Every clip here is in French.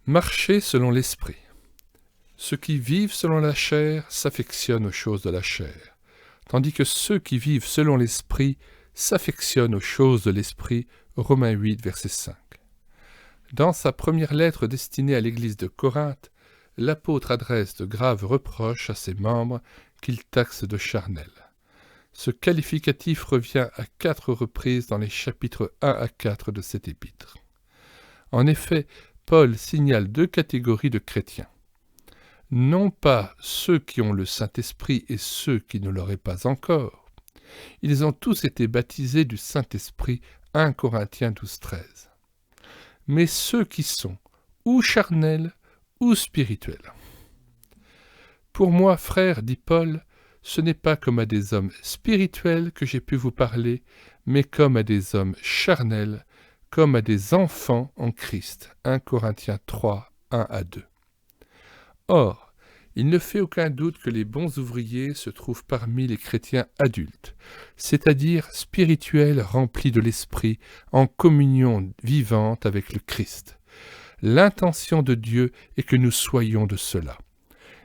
Marcher selon l'esprit. Ceux qui vivent selon la chair s'affectionnent aux choses de la chair, tandis que ceux qui vivent selon l'esprit s'affectionnent aux choses de l'esprit. Romains 8, verset 5. Dans sa première lettre destinée à l'église de Corinthe, l'apôtre adresse de graves reproches à ses membres qu'il taxe de charnels. Ce qualificatif revient à 4 reprises dans les chapitres 1 à 4 de cet épître. En effet, Paul signale 2 catégories de chrétiens. Non pas ceux qui ont le Saint-Esprit et ceux qui ne l'auraient pas encore. Ils ont tous été baptisés du Saint-Esprit, 1 Corinthiens 12, 13. Mais ceux qui sont ou charnels ou spirituels. Pour moi, frère, dit Paul, ce n'est pas comme à des hommes spirituels que j'ai pu vous parler, mais comme à des hommes charnels, comme à des enfants en Christ. 1 Corinthiens 3, 1 à 2. Or, il ne fait aucun doute que les bons ouvriers se trouvent parmi les chrétiens adultes, c'est-à-dire spirituels remplis de l'esprit, en communion vivante avec le Christ. L'intention de Dieu est que nous soyons de cela.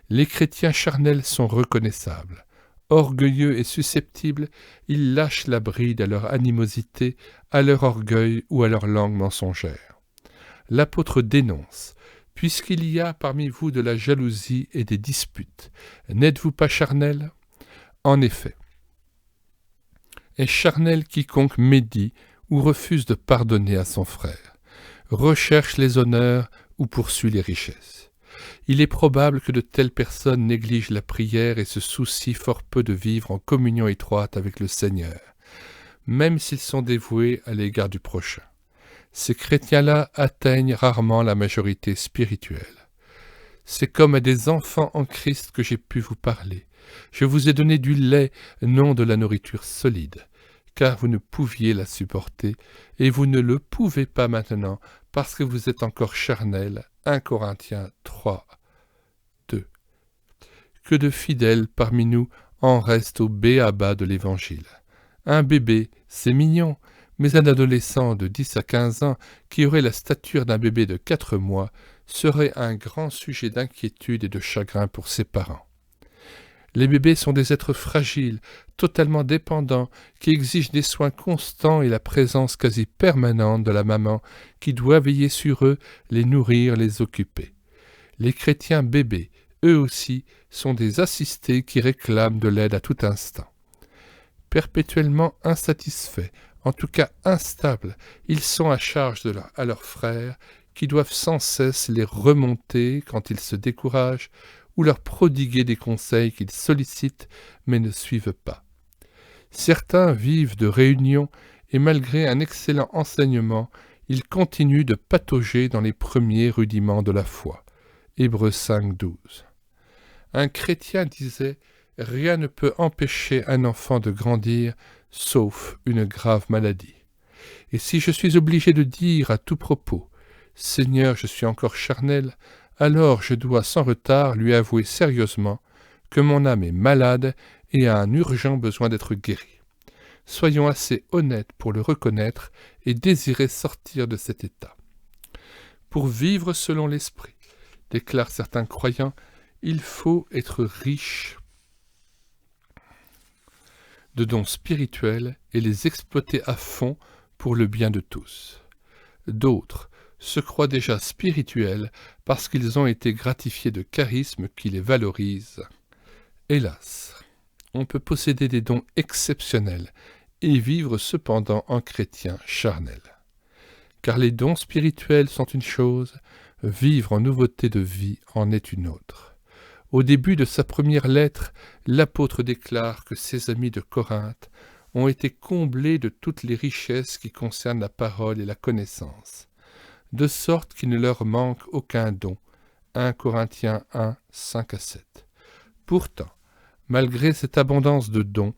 Les chrétiens charnels sont reconnaissables. Orgueilleux et susceptibles, ils lâchent la bride à leur animosité, à leur orgueil ou à leur langue mensongère. L'apôtre dénonce « Puisqu'il y a parmi vous de la jalousie et des disputes, n'êtes-vous pas charnels ?» En effet, est charnel quiconque médit ou refuse de pardonner à son frère, recherche les honneurs ou poursuit les richesses. Il est probable que de telles personnes négligent la prière et se soucient fort peu de vivre en communion étroite avec le Seigneur, même s'ils sont dévoués à l'égard du prochain. Ces chrétiens-là atteignent rarement la majorité spirituelle. C'est comme à des enfants en Christ que j'ai pu vous parler. Je vous ai donné du lait, non de la nourriture solide, car vous ne pouviez la supporter, et vous ne le pouvez pas maintenant, parce que vous êtes encore charnels. 1 Corinthiens 3, 2. Que de fidèles parmi nous en restent au b.a.-ba de l'Évangile. Un bébé, c'est mignon, mais un adolescent de 10 à 15 ans qui aurait la stature d'un bébé de 4 mois serait un grand sujet d'inquiétude et de chagrin pour ses parents. Les bébés sont des êtres fragiles, totalement dépendants, qui exigent des soins constants et la présence quasi permanente de la maman qui doit veiller sur eux, les nourrir, les occuper. Les chrétiens bébés, eux aussi, sont des assistés qui réclament de l'aide à tout instant. Perpétuellement insatisfaits, en tout cas instables, ils sont à charge à leurs frères, qui doivent sans cesse les remonter quand ils se découragent, ou leur prodiguer des conseils qu'ils sollicitent mais ne suivent pas. Certains vivent de réunions et malgré un excellent enseignement, ils continuent de patauger dans les premiers rudiments de la foi. Hébreux 5, 12. Un chrétien disait « Rien ne peut empêcher un enfant de grandir, sauf une grave maladie. » Et si je suis obligé de dire à tout propos « Seigneur, je suis encore charnel », alors je dois sans retard lui avouer sérieusement que mon âme est malade et a un urgent besoin d'être guérie. Soyons assez honnêtes pour le reconnaître et désirer sortir de cet état. Pour vivre selon l'esprit, déclarent certains croyants, il faut être riche de dons spirituels et les exploiter à fond pour le bien de tous. D'autres se croient déjà spirituels parce qu'ils ont été gratifiés de charismes qui les valorisent. Hélas, on peut posséder des dons exceptionnels et vivre cependant en chrétien charnel. Car les dons spirituels sont une chose, vivre en nouveauté de vie en est une autre. Au début de sa première lettre, l'apôtre déclare que ses amis de Corinthe ont été comblés de toutes les richesses qui concernent la parole et la connaissance, de sorte qu'il ne leur manque aucun don. 1 Corinthiens 1, 5 à 7. Pourtant, malgré cette abondance de dons,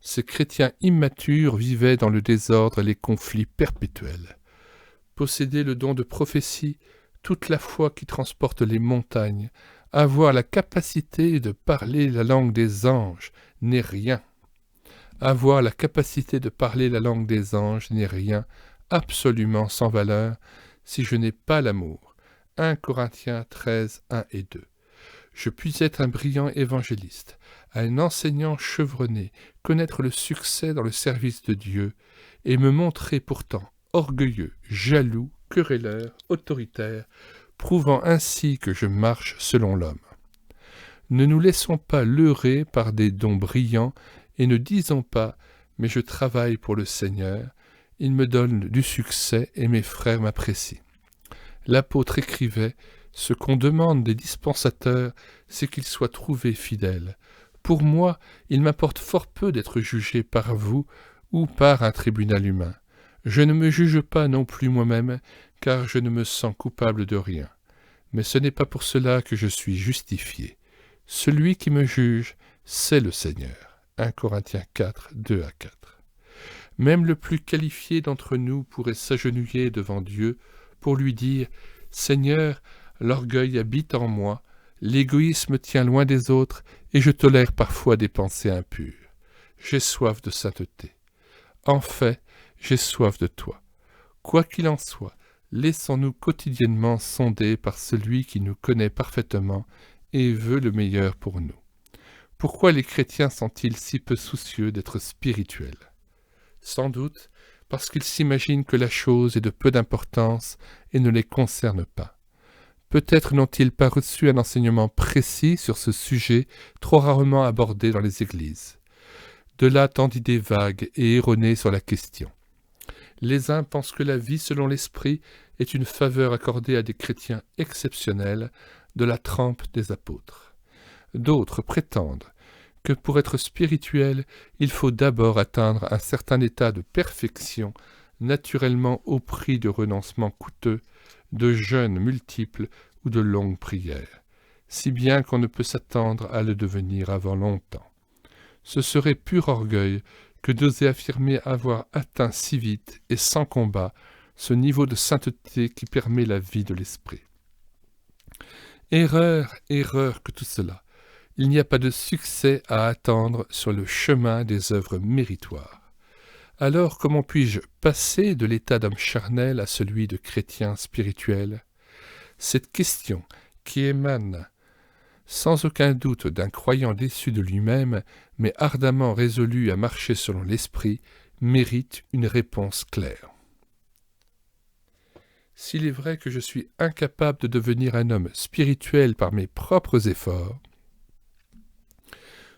ces chrétiens immatures vivaient dans le désordre et les conflits perpétuels. Posséder le don de prophétie, toute la foi qui transporte les montagnes, avoir la capacité de parler la langue des anges n'est rien. Avoir la capacité de parler la langue des anges n'est rien, absolument sans valeur, si je n'ai pas l'amour. 1 Corinthiens 13, 1 et 2. Je puis être un brillant évangéliste, un enseignant chevronné, connaître le succès dans le service de Dieu, et me montrer pourtant orgueilleux, jaloux, querelleur, autoritaire, prouvant ainsi que je marche selon l'homme. Ne nous laissons pas leurrer par des dons brillants, et ne disons pas « mais je travaille pour le Seigneur, il me donne du succès et mes frères m'apprécient ». L'apôtre écrivait « Ce qu'on demande des dispensateurs, c'est qu'ils soient trouvés fidèles. Pour moi, il m'importe fort peu d'être jugé par vous ou par un tribunal humain. Je ne me juge pas non plus moi-même, car je ne me sens coupable de rien. Mais ce n'est pas pour cela que je suis justifié. Celui qui me juge, c'est le Seigneur. » 1 Corinthiens 4, 2 à 4. Même le plus qualifié d'entre nous pourrait s'agenouiller devant Dieu pour lui dire « Seigneur, l'orgueil habite en moi, l'égoïsme tient loin des autres, et je tolère parfois des pensées impures. J'ai soif de sainteté. En fait, j'ai soif de toi. Quoi qu'il en soit, laissons-nous quotidiennement sonder par celui qui nous connaît parfaitement et veut le meilleur pour nous. Pourquoi les chrétiens sont-ils si peu soucieux d'être spirituels? Sans doute parce qu'ils s'imaginent que la chose est de peu d'importance et ne les concerne pas. Peut-être n'ont-ils pas reçu un enseignement précis sur ce sujet trop rarement abordé dans les églises. De là tant d'idées vagues et erronées sur la question. Les uns pensent que la vie selon l'esprit est une faveur accordée à des chrétiens exceptionnels de la trempe des apôtres. D'autres prétendent que pour être spirituel, il faut d'abord atteindre un certain état de perfection, naturellement au prix de renoncements coûteux, de jeûnes multiples ou de longues prières, si bien qu'on ne peut s'attendre à le devenir avant longtemps. Ce serait pur orgueil que d'oser affirmer avoir atteint si vite et sans combat ce niveau de sainteté qui permet la vie de l'esprit. Erreur, erreur que tout cela. Il n'y a pas de succès à attendre sur le chemin des œuvres méritoires. Alors comment puis-je passer de l'état d'homme charnel à celui de chrétien spirituel? Cette question, qui émane sans aucun doute d'un croyant déçu de lui-même, mais ardemment résolu à marcher selon l'esprit, mérite une réponse claire. S'il est vrai que je suis incapable de devenir un homme spirituel par mes propres efforts,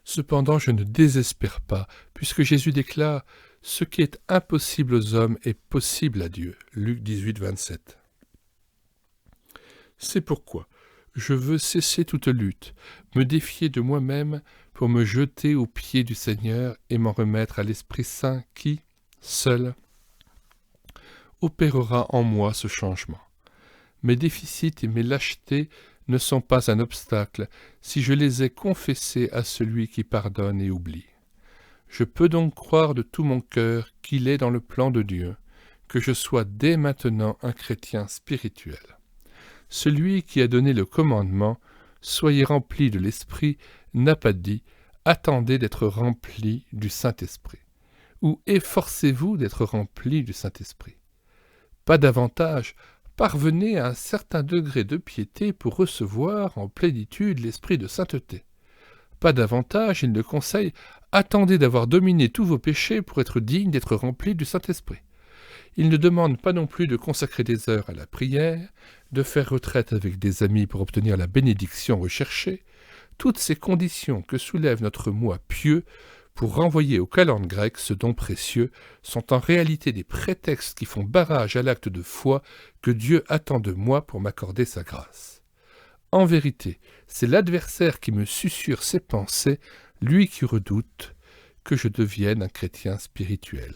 cependant je ne désespère pas, puisque Jésus déclare « Ce qui est impossible aux hommes est possible à Dieu » Luc 18, 27. C'est pourquoi je veux cesser toute lutte, me défier de moi-même pour me jeter aux pieds du Seigneur et m'en remettre à l'Esprit Saint qui, seul, opérera en moi ce changement. Mes déficits et mes lâchetés ne sont pas un obstacle si je les ai confessés à celui qui pardonne et oublie. Je peux donc croire de tout mon cœur qu'il est dans le plan de Dieu, que je sois dès maintenant un chrétien spirituel. Celui qui a donné le commandement « Soyez remplis de l'Esprit » n'a pas dit « Attendez d'être remplis du Saint-Esprit » ou « Efforcez-vous d'être remplis du Saint-Esprit ». Pas davantage, parvenez à un certain degré de piété pour recevoir en plénitude l'Esprit de sainteté. Pas davantage, il ne conseille « Attendez d'avoir dominé tous vos péchés pour être digne d'être remplis du Saint-Esprit ». Il ne demande pas non plus de consacrer des heures à la prière, de faire retraite avec des amis pour obtenir la bénédiction recherchée, toutes ces conditions que soulève notre moi pieux pour renvoyer aux calendes grecques ce don précieux sont en réalité des prétextes qui font barrage à l'acte de foi que Dieu attend de moi pour m'accorder sa grâce. En vérité, c'est l'adversaire qui me susurre ses pensées, lui qui redoute que je devienne un chrétien spirituel.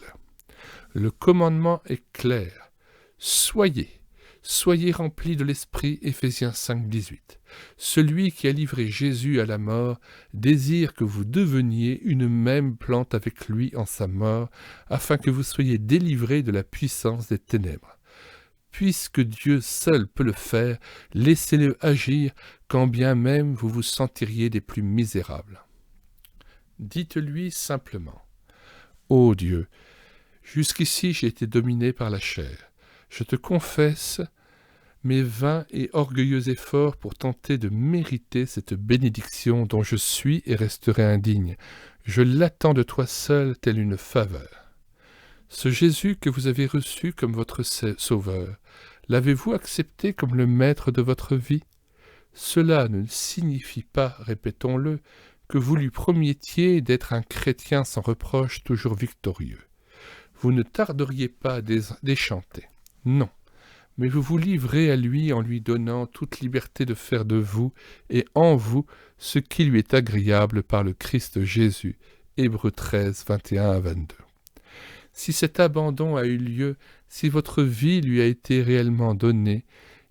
Le commandement est clair. Soyez remplis de l'Esprit, Éphésiens 5, 18. Celui qui a livré Jésus à la mort désire que vous deveniez une même plante avec lui en sa mort, afin que vous soyez délivrés de la puissance des ténèbres. Puisque Dieu seul peut le faire, laissez-le agir, quand bien même vous vous sentiriez des plus misérables. Dites-lui simplement « Ô Dieu, jusqu'ici j'ai été dominé par la chair. Je te confesse mes vains et orgueilleux efforts pour tenter de mériter cette bénédiction dont je suis et resterai indigne. Je l'attends de toi seul, telle une faveur. Ce Jésus que vous avez reçu comme votre Sauveur, l'avez-vous accepté comme le maître de votre vie? Cela ne signifie pas, répétons-le, que vous lui promettiez d'être un chrétien sans reproche, toujours victorieux. Vous ne tarderiez pas à déchanter. Non, mais vous vous livrez à lui en lui donnant toute liberté de faire de vous et en vous ce qui lui est agréable par le Christ Jésus. Hébreux 13, 21 à 22. Si cet abandon a eu lieu, si votre vie lui a été réellement donnée,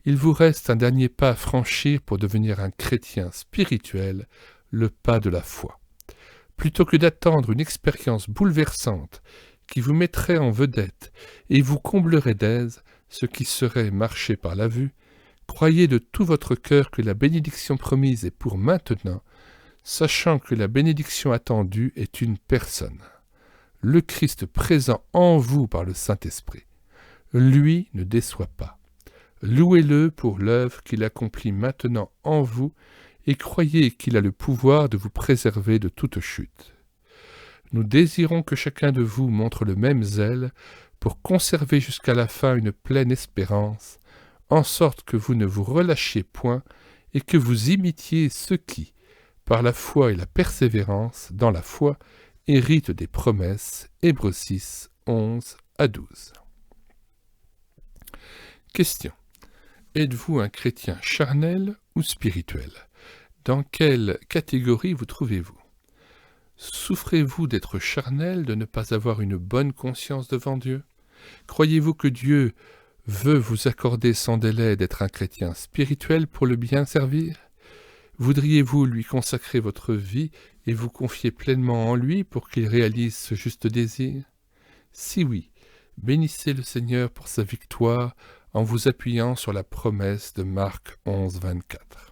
il vous reste un dernier pas à franchir pour devenir un chrétien spirituel, le pas de la foi. Plutôt que d'attendre une expérience bouleversante qui vous mettrait en vedette et vous comblerait d'aise, ce qui serait marcher par la vue, croyez de tout votre cœur que la bénédiction promise est pour maintenant, sachant que la bénédiction attendue est une personne, le Christ présent en vous par le Saint-Esprit. Lui ne déçoit pas. Louez-le pour l'œuvre qu'il accomplit maintenant en vous et croyez qu'il a le pouvoir de vous préserver de toute chute. Nous désirons que chacun de vous montre le même zèle pour conserver jusqu'à la fin une pleine espérance, en sorte que vous ne vous relâchiez point et que vous imitiez ceux qui, par la foi et la persévérance dans la foi, héritent des promesses. Hébreux 6, 11 à 12. Question. Êtes-vous un chrétien charnel ou spirituel? Dans quelle catégorie vous trouvez-vous? Souffrez-vous d'être charnel, de ne pas avoir une bonne conscience devant Dieu? Croyez-vous que Dieu veut vous accorder sans délai d'être un chrétien spirituel pour le bien servir? Voudriez-vous lui consacrer votre vie et vous confier pleinement en lui pour qu'il réalise ce juste désir? Si oui, bénissez le Seigneur pour sa victoire en vous appuyant sur la promesse de Marc 11, 24.